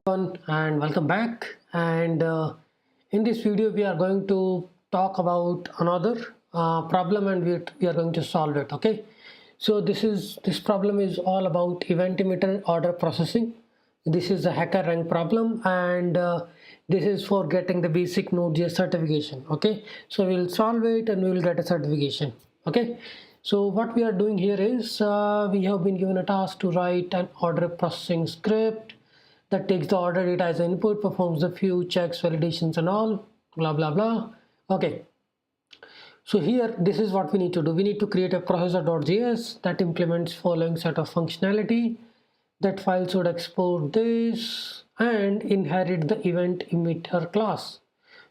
Everyone, and welcome back. And in this video we are going to talk about another problem, and we are going to solve it. Okay, so this problem is all about event emitter order processing. This is a hackerRank problem, and this is for getting the basic Node.js certification. Okay, so we'll solve it and we will get a certification. Okay, so what we are doing here is we have been given a task to write an order processing script that takes the order data as input, performs a few checks, validations and all, blah blah blah. Okay, so here this is what we need to do. We need to create a processor.js that implements following set of functionality. That file should export this and inherit the event emitter class.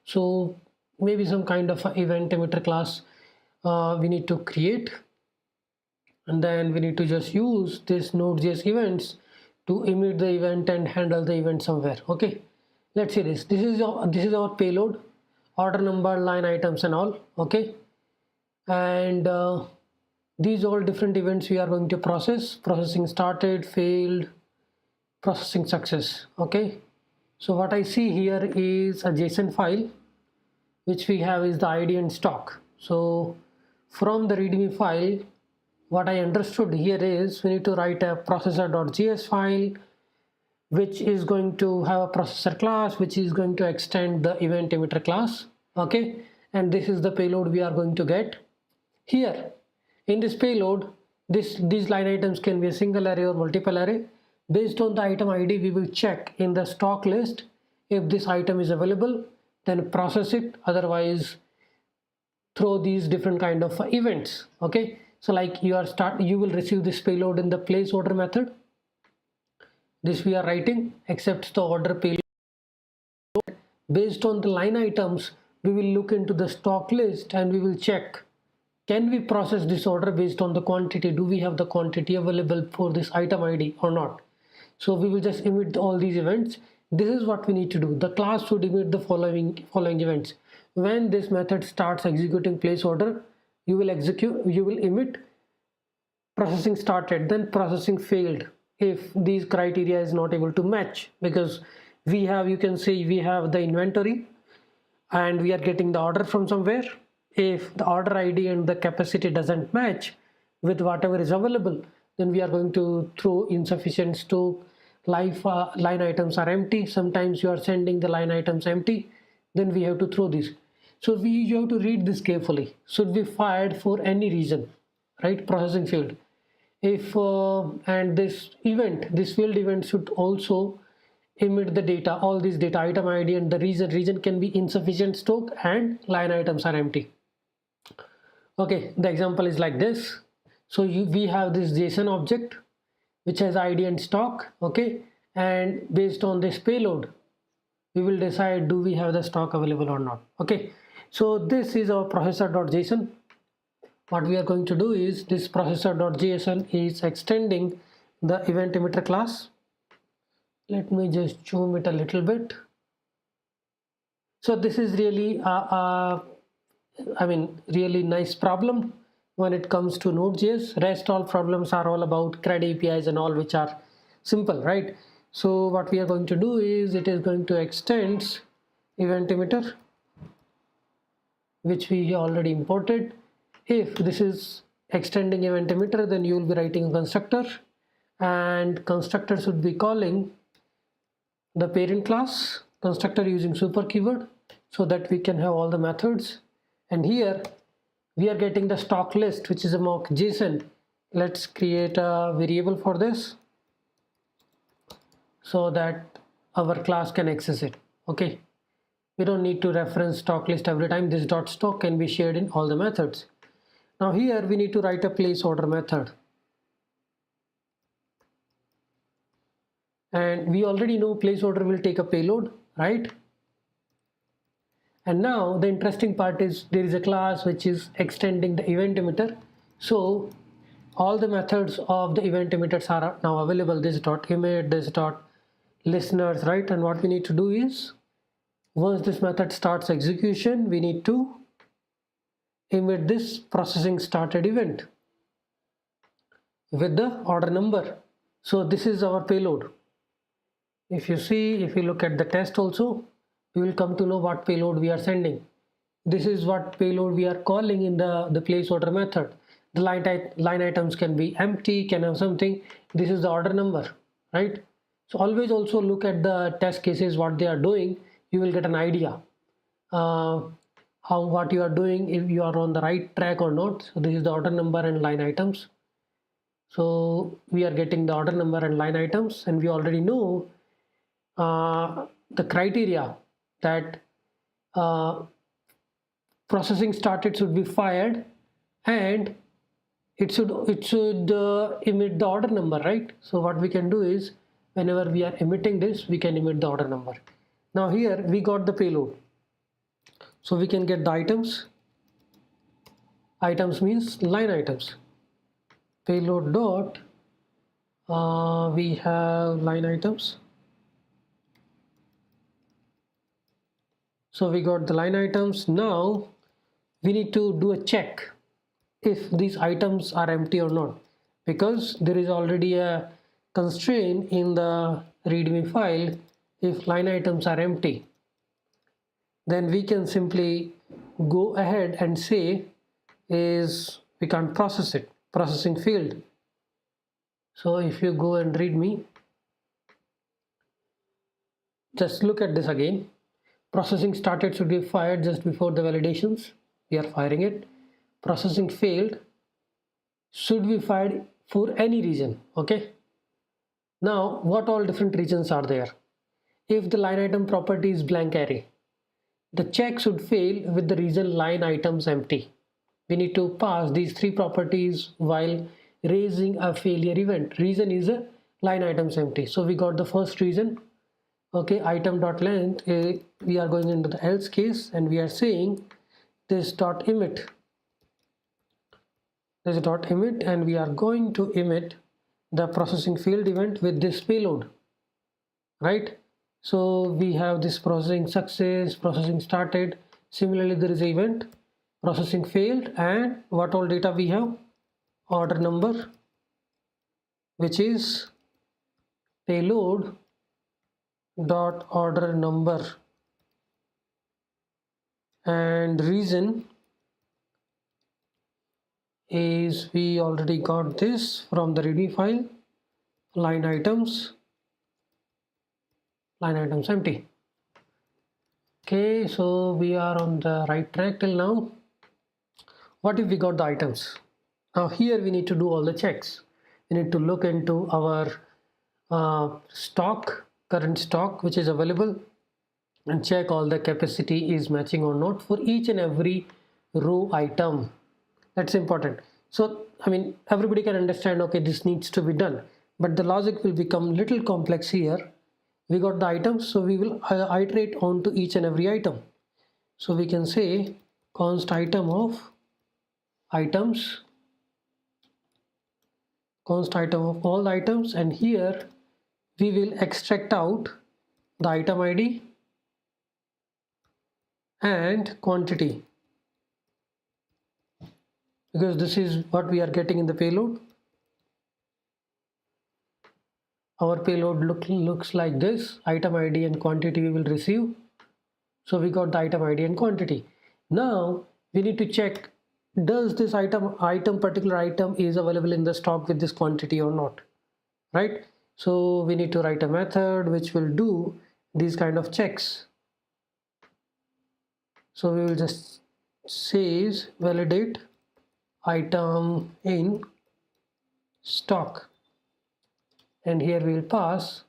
So maybe some kind of event emitter class we need to create, and then we need to just use this node.js events to emit the event and handle the event somewhere. Okay, let's see this. This is our payload, order number, line items and all. Okay, and these all different events we are going to process. Processing started, failed, processing success. Okay, so what I see here is a JSON file which we have is the ID and stock. So from the readme file, what I understood here is we need to write a processor.js file which is going to have a processor class which is going to extend the event emitter class. Okay, and this is the payload we are going to get. Here in this payload, these line items can be a single array or multiple array. Based on the item ID, we will check in the stock list if this item is available, then process it, otherwise throw these different kind of events. Okay, so like you will receive this payload in the place order method. This we are writing accepts the order payload. Based on the line items, we will look into the stock list and we will check, can we process this order based on the quantity? Do we have the quantity available for this item ID or not? So we will just emit all these events. This is what we need to do. The class should emit the following events. When this method starts executing place order, you will emit processing started, then processing failed if these criteria is not able to match, because we have, you can say we have the inventory and we are getting the order from somewhere. If the order ID and the capacity doesn't match with whatever is available, then we are going to throw insufficient stock. Line items are empty. Sometimes you are sending the line items empty, then we have to throw this. So you have to read this carefully. Should be fired for any reason, right? Processing failed. If and this field event should also emit the data, all these data, item ID and the reason can be insufficient stock and line items are empty. Okay, the example is like this. So we have this JSON object which has ID and stock. Okay, and based on this payload we will decide, do we have the stock available or not. Okay, so this is our processor.json. What we are going to do is this processor.json is extending the event emitter class. Let me just zoom it a little bit. So this is really really nice problem when it comes to Node.js. Rest all problems are all about CRUD APIs and all, which are simple, right? So what we are going to do is it is going to extend event emitter, which we already imported. If this is extending event emitter, then you will be writing a constructor, and constructor should be calling the parent class constructor using super keyword so that we can have all the methods. And here we are getting the stock list, which is a mock JSON. Let's create a variable for this so that our class can access it. Okay, we don't need to reference stock list every time. This dot stock can be shared in all the methods. Now here we need to write a place order method, and we already know place order will take a payload, right? And now the interesting part is there is a class which is extending the event emitter. So all the methods of the event emitters are now available. This dot emit, this dot listeners, right? And what we need to do is, once this method starts execution, we need to emit this processing started event with the order number. So this is our payload. If you look at the test also, you will come to know what payload we are sending. This is what payload we are calling in the place order method. The line items can be empty, can have something. This is the order number, right? So always also look at the test cases, what they are doing. You will get an idea what you are doing, if you are on the right track or not. So this is the order number and line items. So we are getting the order number and line items, and we already know the criteria that processing started should be fired, and it should emit the order number, right? So what we can do is, whenever we are emitting this, we can emit the order number. Now here we got the payload, so we can get the items. Items means line items. Payload dot we have line items. So we got the line items. Now we need to do a check if these items are empty or not, because there is already a constraint in the readme file. If line items are empty, then we can simply go ahead and say is we can't process it, processing failed. So if you go and read me, just look at this again. Processing started should be fired just before the validations. We are firing it. Processing failed should be fired for any reason. Okay. Now what all different reasons are there? If the line item property is blank array, the check should fail with the reason line items empty. We need to pass these three properties while raising a failure event. Reason is a line items empty. So we got the first reason. Okay, item.length, we are going into the else case, and we are saying this dot emit. This dot emit, and we are going to emit the processing failed event with this payload, right? So we have this processing success, processing started. Similarly, there is an event processing failed, and what all data we have? Order number, which is payload dot order number, and reason is we already got this from the readme file. Line items empty. Okay, so we are on the right track till now. What if we got the items? Now here we need to do all the checks. We need to look into our current stock which is available, and check all the capacity is matching or not for each and every row item. That's important. So I mean, everybody can understand, okay, this needs to be done, but the logic will become little complex here. We got the items, so we will iterate on to each and every item. So we can say const item of items, const item of all items, and here we will extract out the item ID and quantity, because this is what we are getting in the payload. Our payload looks like this. Item ID and quantity we will receive. So we got the item ID and quantity. Now we need to check, does this particular item is available in the stock with this quantity or not, right? So we need to write a method which will do these kind of checks. So we will just say validate item in stock, and here we will pass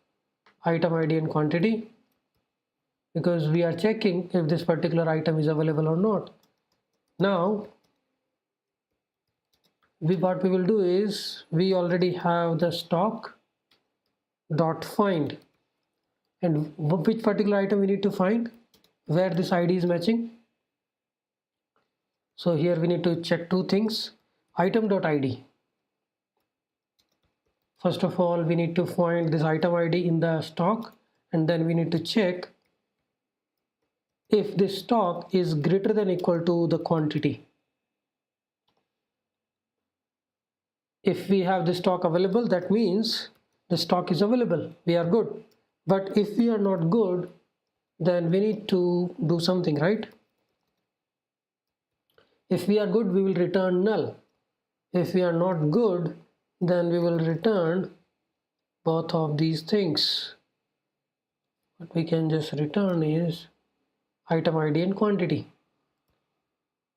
item ID and quantity, because we are checking if this particular item is available or not. Now what we will do is, we already have the stock dot find, and which particular item we need to find, where this ID is matching. So here we need to check two things. Item.id. First of all, we need to find this item ID in the stock, and then we need to check if this stock is greater than or equal to the quantity. If we have the stock available, that means the stock is available. We are good. But if we are not good, then we need to do something, right? If we are good, we will return null. If we are not good, then we will return both of these things. What we can just return is item ID and quantity.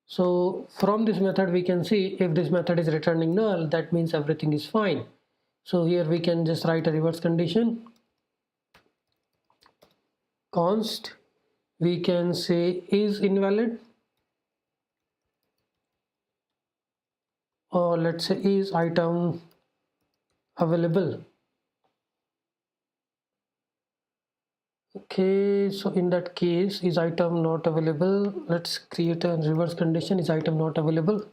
So from this method we can see if this method is returning null, that means everything is fine. So here we can just write a reverse condition, const, we can say is invalid, or let's say is item available. Okay, so in that case, is item not available? Let's create a reverse condition, is item not available.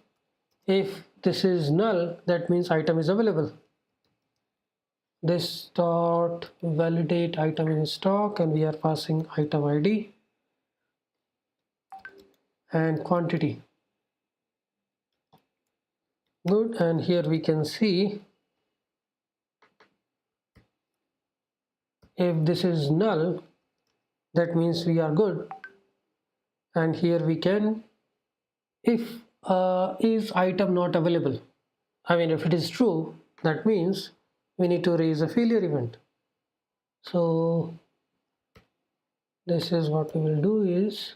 If this is null, that means item is available. This dot validate item in stock, and we are passing item ID and quantity. Good, and here we can see if this is null, that means we are good. And here we can, if is item not available, I mean if it is true, that means we need to raise a failure event. So this is what we will do is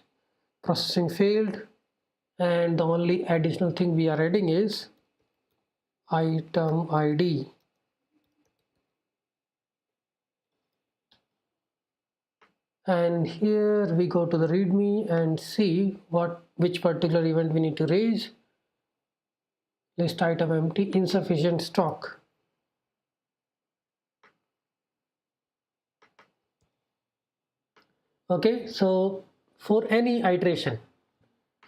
processing failed, and the only additional thing we are adding is item ID. And here we go to the readme and see which particular event we need to raise. List item empty, insufficient stock. Okay, so for any iteration,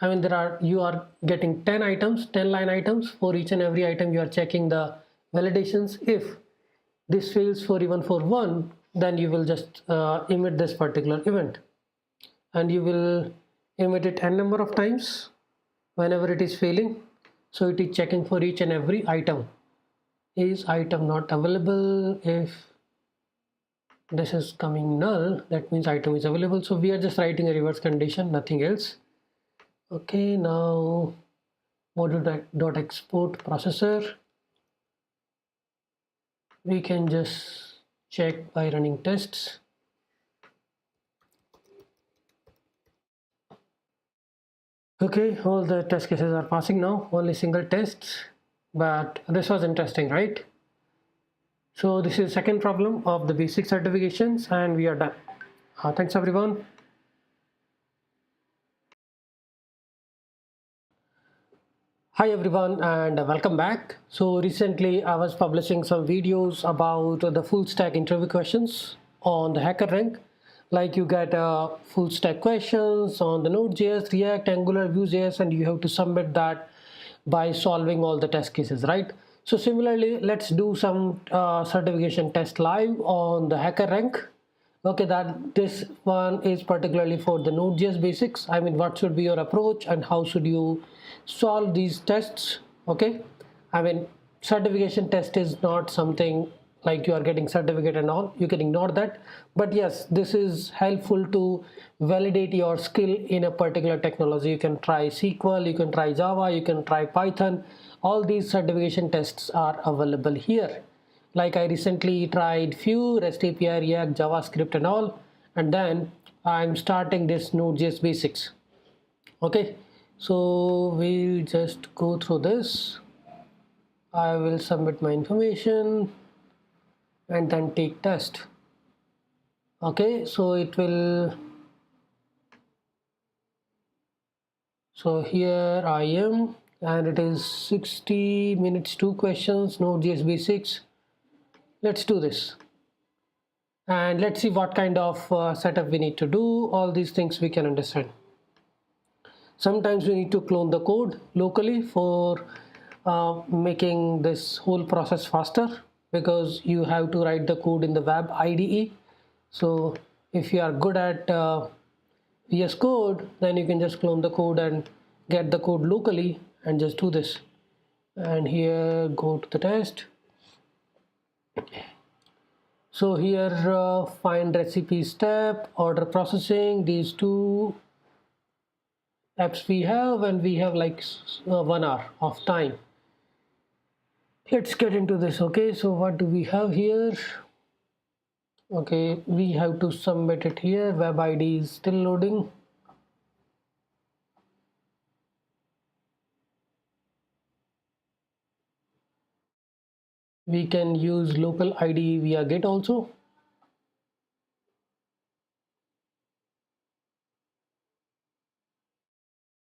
I mean you are getting 10 items, 10 line items. For each and every item you are checking the validations. If this fails for even for one, then you will just emit this particular event, and you will emit it n number of times whenever it is failing. So it is checking for each and every item. Is item not available? If this is coming null, that means item is available. So we are just writing a reverse condition, nothing else. Okay, now module.export processor, we can just check by running tests. Okay, all the test cases are passing now, only single tests, but this was interesting, right? So this is the second problem of the basic certifications, and we are done. Thanks everyone. Hi everyone, and welcome back. So recently I was publishing some videos about the full stack interview questions on the hackerRank. Like you get full stack questions on the Node.js, React, Angular, Vue.js, and you have to submit that by solving all the test cases, right? So similarly, let's do some certification test live on the hackerRank. Okay, that this one is particularly for the Node.js basics. I mean, what should be your approach and how should you solve these tests? Okay, I mean, certification test is not something like you are getting certificate and all, you can ignore that. But yes, this is helpful to validate your skill in a particular technology. You can try SQL, you can try Java, you can try Python. All these certification tests are available here. Like I recently tried Vue, REST API, React, JavaScript and all, and then I'm starting this Node.js basics. Okay, so we just go through this. I will submit my information and then take test. Okay, so it will, so here I am, and it is 60 minutes, 2 questions, Node.js basics. Let's do this, and let's see what kind of setup we need to do. All these things we can understand. Sometimes we need to clone the code locally for making this whole process faster, because you have to write the code in the web IDE. So if you are good at VS Code, then you can just clone the code and get the code locally and just do this. And here, go to the test. So here find recipe step, order processing, these two apps we have, and we have like 1 hour of time. Let's get into this. Okay, so what do we have here? Okay, we have to submit it here. Web ID is still loading. We can use local ID via Git also.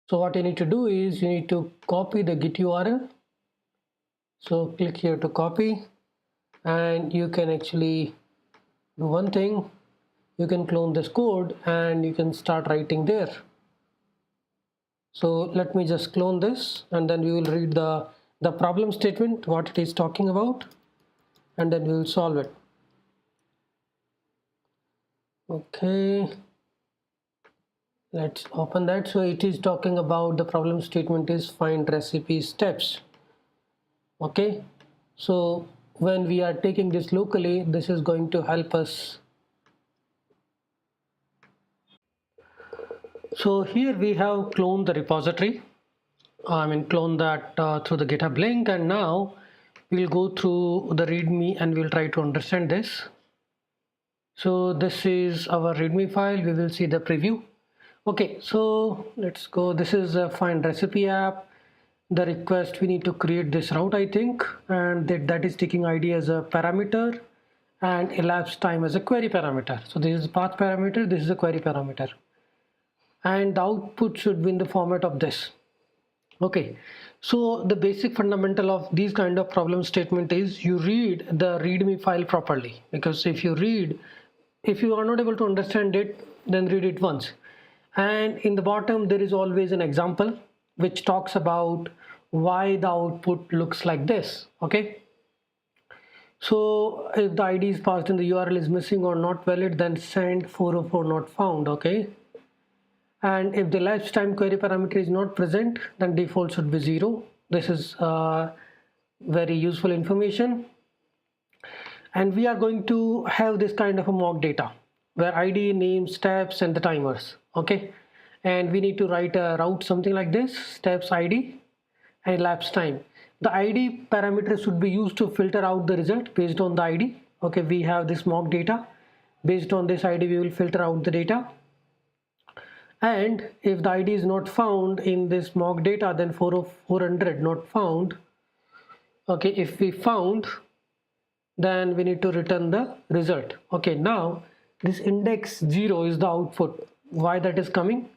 So what you need to do is you need to copy the Git URL. So click here to copy, and you can actually do one thing. You can clone this code and you can start writing there. So let me just clone this, and then we will read the problem statement, what it is talking about, and then we will solve it. Okay, let's open that. So it is talking about, the problem statement is find recipe steps. Okay, so when we are taking this locally, this is going to help us. So here we have cloned the repository. Clone that through the GitHub link, and now we'll go through the README and we'll try to understand this. So this is our README file. We will see the preview. Okay, so let's go. This is a find recipe app. The request, we need to create this route, I think, and that is taking ID as a parameter and elapsed time as a query parameter. So this is path parameter, this is a query parameter, and the output should be in the format of this. Okay, so the basic fundamental of these kind of problem statement is you read the readme file properly, because if you are not able to understand it, then read it once. And in the bottom there is always an example which talks about why the output looks like this. Okay, so if the ID is passed and the URL is missing or not valid, then send 404 not found. Okay, and if the lifetime query parameter is not present, then default should be 0. This is very useful information. And we are going to have this kind of a mock data where ID, name, steps, and the timers. Okay, and we need to write a route something like this: steps ID and elapsed time. The ID parameter should be used to filter out the result based on the ID. Okay, we have this mock data. Based on this ID, we will filter out the data. And if the ID is not found in this mock data, then 400 not found. Okay, if we found, then we need to return the result. Okay, now this index 0 is the output. Why that is coming?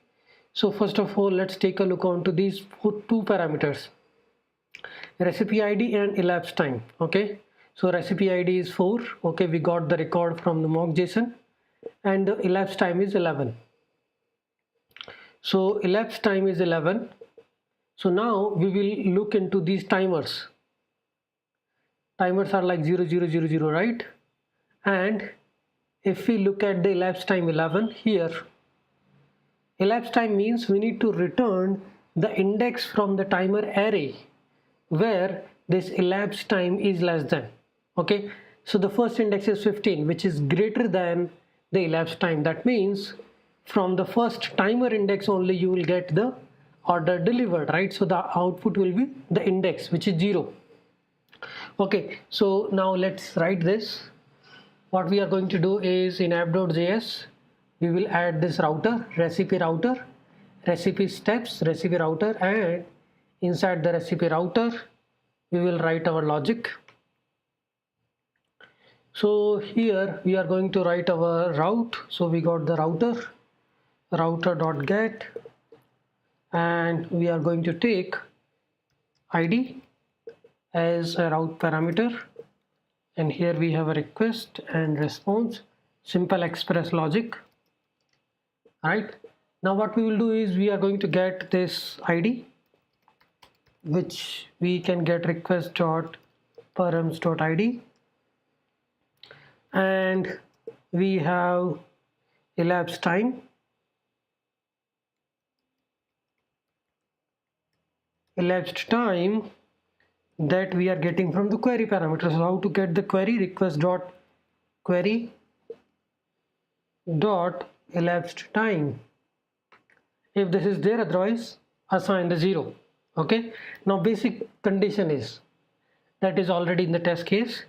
So first of all, let's take a look onto these two parameters: recipe ID and elapsed time. Okay, so recipe ID is 4. Okay, we got the record from the mock JSON, and the elapsed time is 11. So elapsed time is 11. So now we will look into these timers. Timers are like 0 0 0 0, right? And if we look at the elapsed time 11 here, elapsed time means we need to return the index from the timer array where this elapsed time is less than. Okay, so the first index is 15, which is greater than the elapsed time. That means from the first timer index only you will get the order delivered, right? So the output will be the index, which is 0. Okay, so now let's write this. What we are going to do is, in app.js we will add this router, recipe steps, recipe router, and inside the recipe router we will write our logic. So here we are going to write our route. So we got the router.get, and we are going to take ID as a route parameter, and here we have a request and response, simple express logic. Right, now what we will do is we are going to get this ID, which we can get request.params.id, and we have elapsed time, that we are getting from the query parameters. So how to get the query? Request dot query dot elapsed time. If this is there, otherwise assign the 0. Okay, now basic condition is that is already in the test case.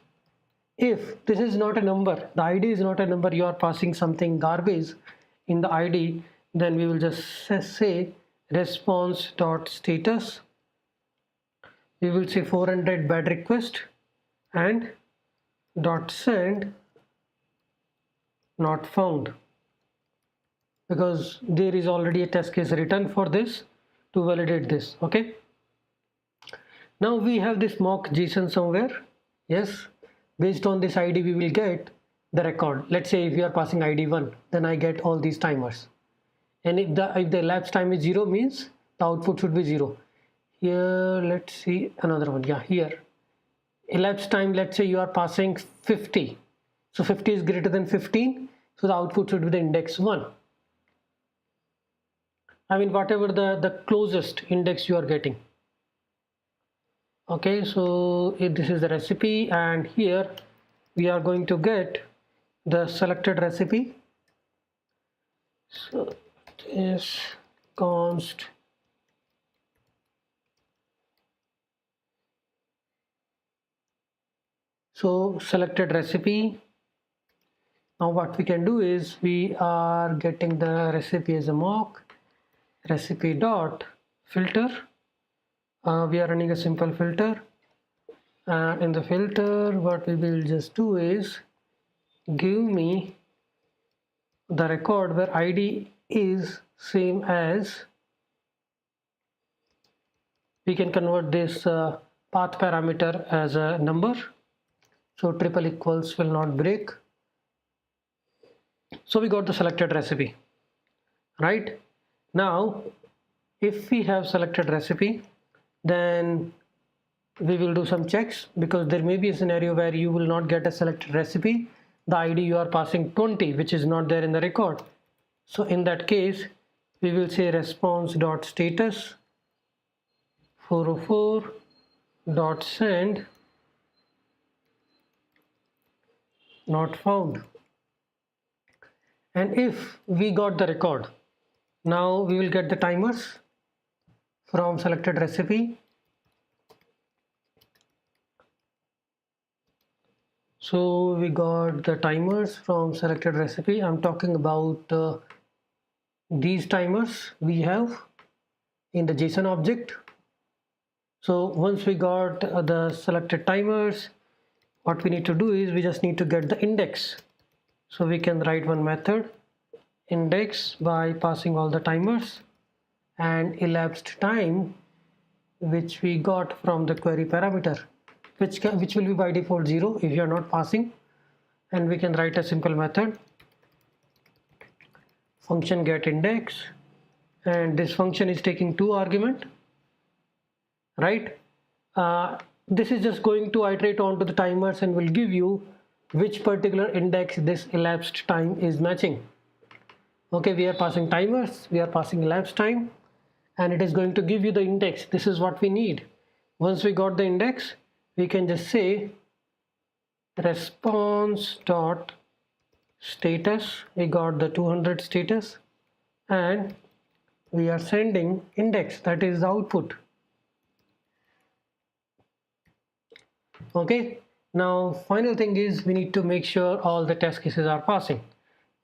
If this is not a number, the ID is not a number, you are passing something garbage in the ID, then we will just say response dot status. We will say 400 bad request and dot send not found, because there is already a test case written for this to validate this. Okay, now we have this mock JSON somewhere. Yes, based on this ID we will get the record. Let's say if we are passing ID 1, then I get all these timers, and if the elapsed time is 0, means the output should be 0. Here let's see another one. Yeah, here elapsed time, let's say you are passing 50, so 50 is greater than 15, so the output should be the index 1. I mean whatever the closest index you are getting. Okay, so this is the recipe, and here we are going to get the selected recipe. So this const selected recipe. Now what we can do is we are getting the recipe as a mock recipe dot filter. We are running a simple filter, and in the filter what we will just do is give me the record where ID is same as, we can convert this path parameter as a number, so triple equals will not break. So we got the selected recipe. Right, now if we have selected recipe, then we will do some checks, because there may be a scenario where you will not get a selected recipe, the ID you are passing 20, which is not there in the record. So in that case we will say response dot status 404 dot send not found. And if we got the record, now we will get the timers from selected recipe. So we got the timers from selected recipe. I'm talking about these timers we have in the JSON object. So once we got the selected timers, what we need to do is we just need to get the index. So we can write one method index by passing all the timers and elapsed time, which we got from the query parameter, which will be by default 0 if you are not passing. And we can write a simple method function get index, and this function is taking 2 arguments. Right, this is just going to iterate onto the timers and will give you which particular index this elapsed time is matching. Okay, we are passing timers, we are passing elapsed time, and it is going to give you the index. This is what we need. Once we got the index, we can just say response dot status. We got the 200 status, and we are sending index, that is the output. Okay, now final thing is we need to make sure all the test cases are passing.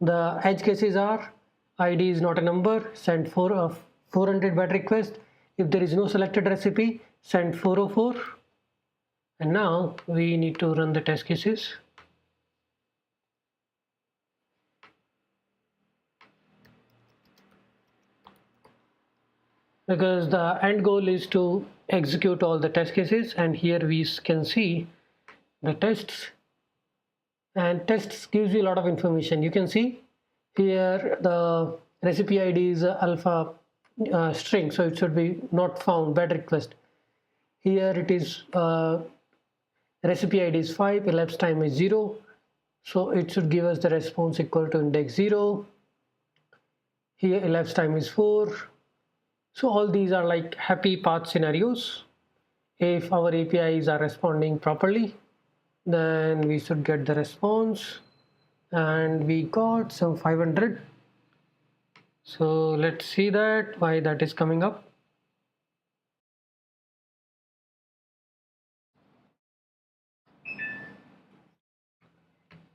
The edge cases are ID is not a number, send 400 bad request. If there is no selected recipe, send 404. And now we need to run the test cases. Because the end goal is to execute all the test cases, and here we can see the tests, and tests gives you a lot of information. You can see here the recipe ID is alpha string, so it should be not found bad request. Here it is recipe ID is 5, elapsed time is 0, so it should give us the response equal to index 0. Here elapsed time is 4. So all these are like happy path scenarios. If our APIs are responding properly, then we should get the response. and we got some 500. So let's see that why that is coming up.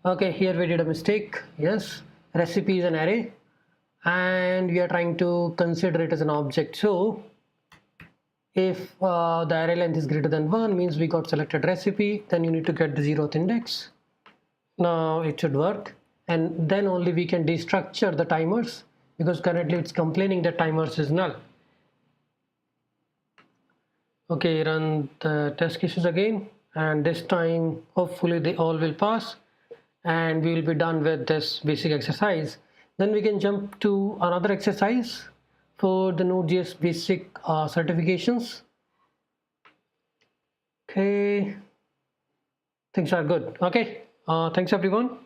Okay, here we did a mistake. Yes, recipe is an array and we are trying to consider it as an object. So if the array length is greater than 1 means we got selected recipe, then you need to get the 0th index. Now it should work, and then only we can destructure the timers, because currently it's complaining that timers is null. Okay, run the test cases again, and this time hopefully they all will pass and we will be done with this basic exercise. Then we can jump to another exercise for the Node.js basic certifications. Okay, things are good. Okay, thanks everyone.